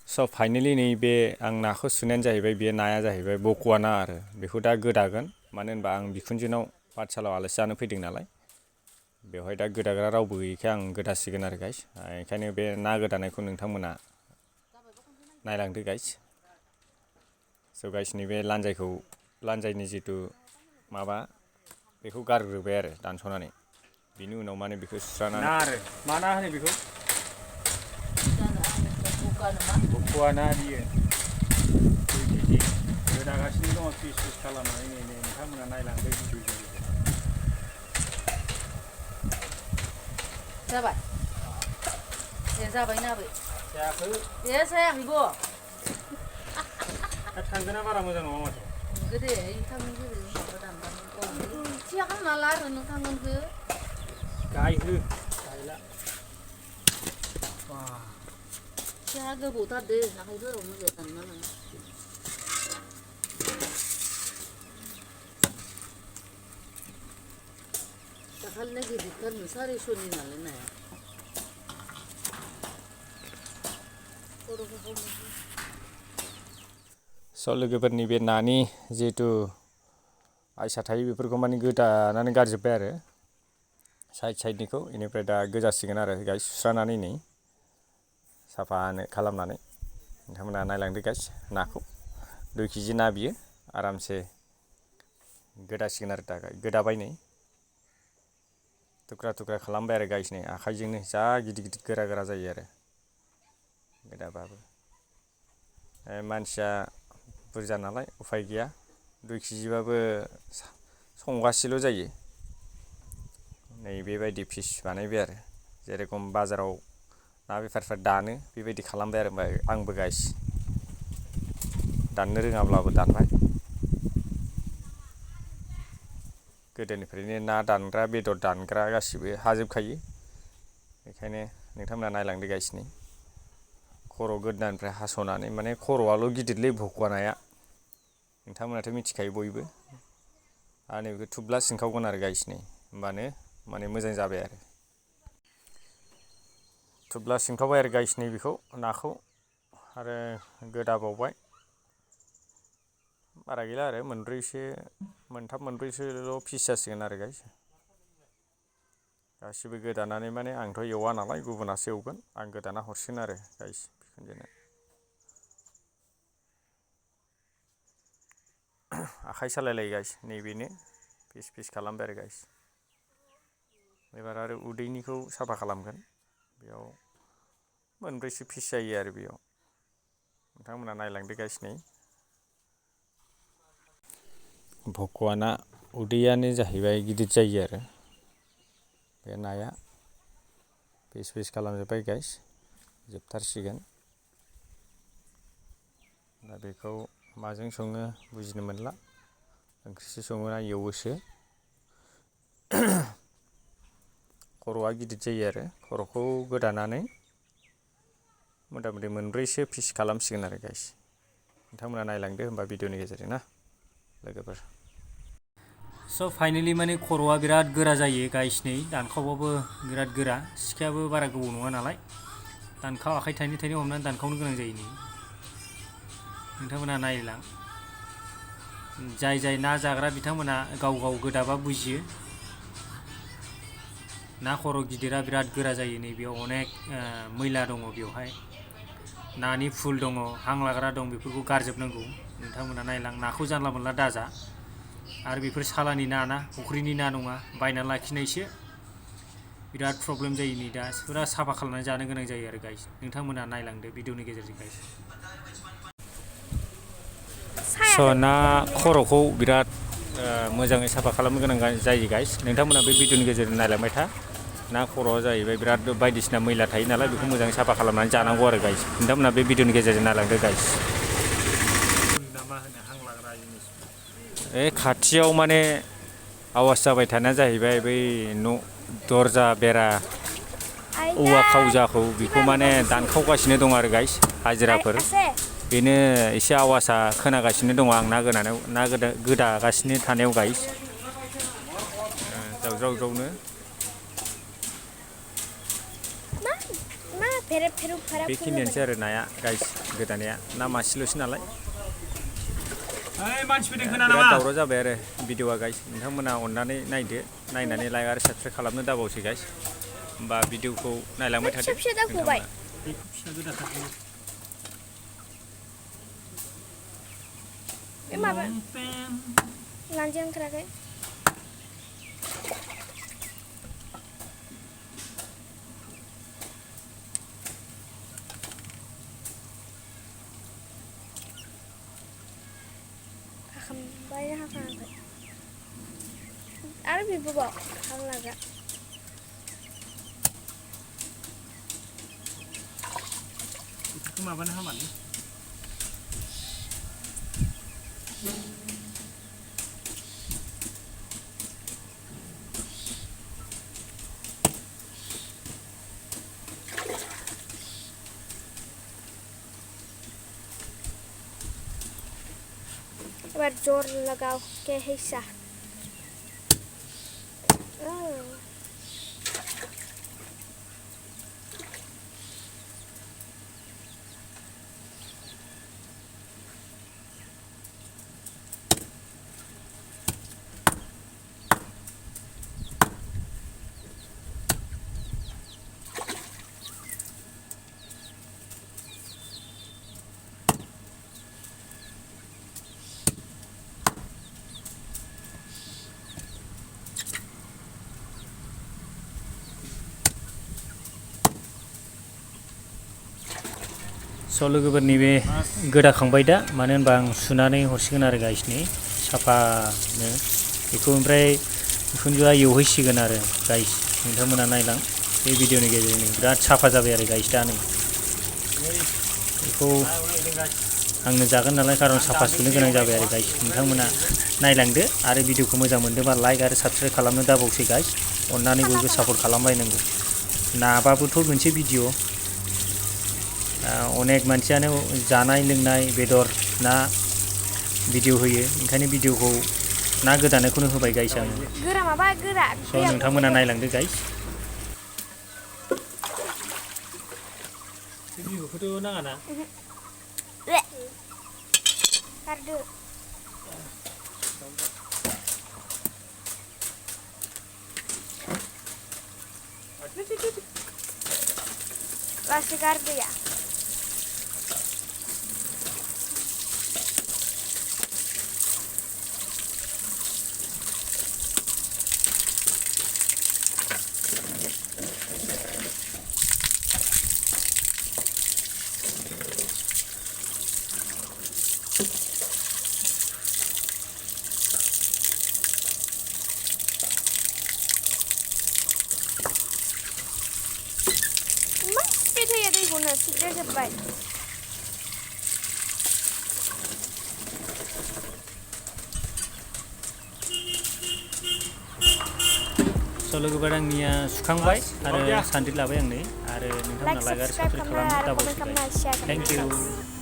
स' फाइनेलि नैबे आं नाखौ सुनायानो जाहैबाय बे नाया जाहैबाय बकुवा ना आरो बेखौ दा गोदागोन मानो होनबा आं बिखुनजोनाव पाठसालायाव आलासि जानो फैदों नालाय बेवहाय दा गोदाग्रा रावबो गैयैखाय आं गोदासिगोन आरो गाइस ओंखायनो बे ना गोदानायखौ नोंथांमोना नायलांदो गाइस स' गाइस नैबे लान्जायनि जिथु माबा बेखौ गारग्रोबाय आरो दानस'नानै बिनि उनाव माने बेखौ सुस्रानानै ना आरो मा ना होनो बेखौ बकुवा ना बियो गोदागासिनो दङ पिस पिस खालामनानै नै नोंथांमोना नायलांदो भिडिअ जाबाय ए जाबाय नाबै जायाखै ए जायाखैबो थांगोना बारा मोजां नङा माथो गोदो थांगोन गोदो माबा दानबानो थिया खालामना ला आरो नों थांगोनखो गायहो गायला थिया गोबावथारदो आखाइफोराव मोजां दानना लाङो दाखालिना गिदिरथारमोन 450नि नालाय नाया स' लोगोफोरनि बे नानि जिहेथु आयसा थायो बेफोरखौ माने गोदानानै गारजोब्बाय आरो साइडनिखौ बेनिफ्राय दा गोजासिगोन आरो गाइस सुस्रानानै नै साफानो खालामनानै नोंथांमोना नायलांदो गाइस नाखौ 2 केजि ना बियो आरामसे गोदासिगोन आरो दा गोदाबाय नै थुख्रा थुख्रा खालामबाय आरो गाइस नै आखाइजोंनो जा गिदिर गिदिर गोरा गोरा जायो आरो गोदाबाबो मानसिया बुरजा नालाय उफाय गैया 2 केजिबाबो संगासेल' जायो नै बेबायदि पिस बानायबाय आरो जेरेखम बाजाराव ना बेफारिफ्रा दानो बेबायदि खालामबाय आरो आंबो गाइस दाननो रोङाब्लाबो दानबाय गोदोनिफ्रायनो ना दानग्रा बेदर दानग्रा गासिबो हाजोबखायो बेखायनो नोंथांमोना नायलांदो गाइस नै खर' गोदोनानिफ्राय हास'नानै माने खर'आल' गिदिरलै बकुवा नाया नोंथांमोनाथ' मिथिखायो बयबो आरो नैबेखौ थुब्ला सिनखावगोन आरो गाइस नै होमबानो माने मोजां जाबाय आरो थुब्ला सिनखावबाय आरो गाइस नै बेखौ नाखौ आरो गोदाबावबाय बारा गैला आरो मोनथाम मोनब्रैसोल' पिस जासिगोन आरो गाइस गासिबो गोदानानै माने आंथ' एवा नालाय गुबुनासो एवगोन आं गोदाना हरसिगोन आरो गाइस बिखुनजोनो आखाइ सालायलायो गाइस नैबेनो पिस पिस खालामबाय आरो गाइस एबार आरो उदैनिखौ साफा खालामगोन बेयाव मोनब्रैसो पिस जायो आरो बेयाव नोंथांमोना नायलांदो गाइस नै बकुवा ना उदैयानो जाहैबाय गिदिर जायो आरो बे नाया पिस पिस खालामजोब्बाय गाइस जोबथारसिगोन दा बेखौ माजों सङो बुजिनो मोनला ओंख्रिसो सङोना एवोसो खर'आ गिदिर जायो आरो खर'खौ गोदानानै मथा मथि मोनब्रैसो पिस खालामसिगोन आरो गाइस नोंथांमोना नायलांदो होमबा भिडिअनि गेजेरजों ना लोगोफोर स' फाइनेलि माने खर'आ बिराद गोरा जायो गाइस नै दानखावबाबो बिराद गोरा सिखायाबो बारा गोबाव नङा नालाय दानखाव आखाइ थाइनै थाइनै हमनानै दानखावनो गोनां जायो नै नोंथांमोना नायलां जाय ना जाग्रा बिथांमोना गाव गाव गोदाबा बुजियो ना खर' गिदिरा बिराद गोरा जायो नै बेयाव अनेक मैला दङ बेवहाय नानि फुल दङ हां लाग्रा दं बेफोरखौ गारजोबनांगौ नोंथांमोना नायलां नाखौ जानला मोनला दाजा आरो बेफोर सालानि ना फुख्रिनि ना नङा बायनानै लाखिनायसो बिराद प्रब्लेम जायो नै दा फुरा साफा खालामनानै जानो गोनां जायो आरो गाइस नोंथांमोना नायलांदो भिडिअनि गेजेरजों गाइस स' ना खर'खौ बिराद मोजाङै साफा खालामनो गोनां जायो गाइस नोंथांमोना बे भिडिअनि गेजेरजों नायलांबाय था ना खर'आ जाहैबाय बिराद बायदिसिना मैला थायो नालाय बेखौ मोजाङै साफा खालामनानै जानांगौ आरो गाइस नोंथांमोना बे भिडिअनि गेजेरजों नायलांदो गाइस खाथियाव माने आवाज जाबाय थानाया जाहैबाय बै न' दरजा बेरा औवा खावजाखौ बेखौ माने दानखावगासिनो दं आरो गाइस हाजिराफोर बेनो एसे आवाजआ खोनागासिनो दङ आं ना गोदागासिनो थानायाव गाइस जावज्रावनो बेखिनियानोसै आरो नाया गाइस गोदानाया ना मासेल'सो नालाय बिराद दावराव जाबाय आरो भिडिअ'आ गाइस नोंथांमोना अननानै नायदो नायनानै लाइक आरो साबस्क्राइब खालामनो दाबावसै गाइस होमबा भिडिअ'खौ नायलांबाय थादो नोंथांमोना माबा लान्जाय ओंखाराखै हाखांबाय हाखाङाखै आरो बेबोबाव हालागा बेफोरखौ माबानो हामालै एबार जोर लगाओ के हिस्सा स' लोगोफोरनि बे गोदाखांबाय दा मानो होनबा आं सुनानै हरसिगोन आरो गाइसनि साफानो बेखौ ओमफ्राय बिखुनजोआ एवहैसिगोन आरो गाइस नोंथांमोना नायलां बे भिडिअ'नि गेजेरजों बिराद साफा जाबाय आरो गाइस दा नै बेखौ आंनो जागोन नालाय खारन साफा सुनो गोनां जाबाय आरो गाइस नोंथांमोना नायलांदो आरो भिडिअ'खौ मोजां मोनदोंबा लाइक आरो साबस्क्राइब खालामनो दाबावसै गाइस अननानै बयबो सापर्ट खालामलायनांगौ नाबाबोथ' मोनसे भिडिअ' अनेक मानसियानो जानाय लोंनाय बेदर ना भिडिअ होयो ओंखायनो भिडिअ'खौ ना गोदानायखौनो होबाय गाइस आङो गोरा माबा गोरा स' नोंथांमोना नायलांदो गाइस भिडिअ'खौथ' नाङाना गारदो लासै गारदो या दैखौनो सिद्रायजोब्बाय स' लोगोफोर आंनिया सुखांबाय आरो सान्द्रि लाबाय आं नै आरो नोंथांमोना लाइक आरो साबस्क्राइब खालामनो दाबावसै थेंक इउ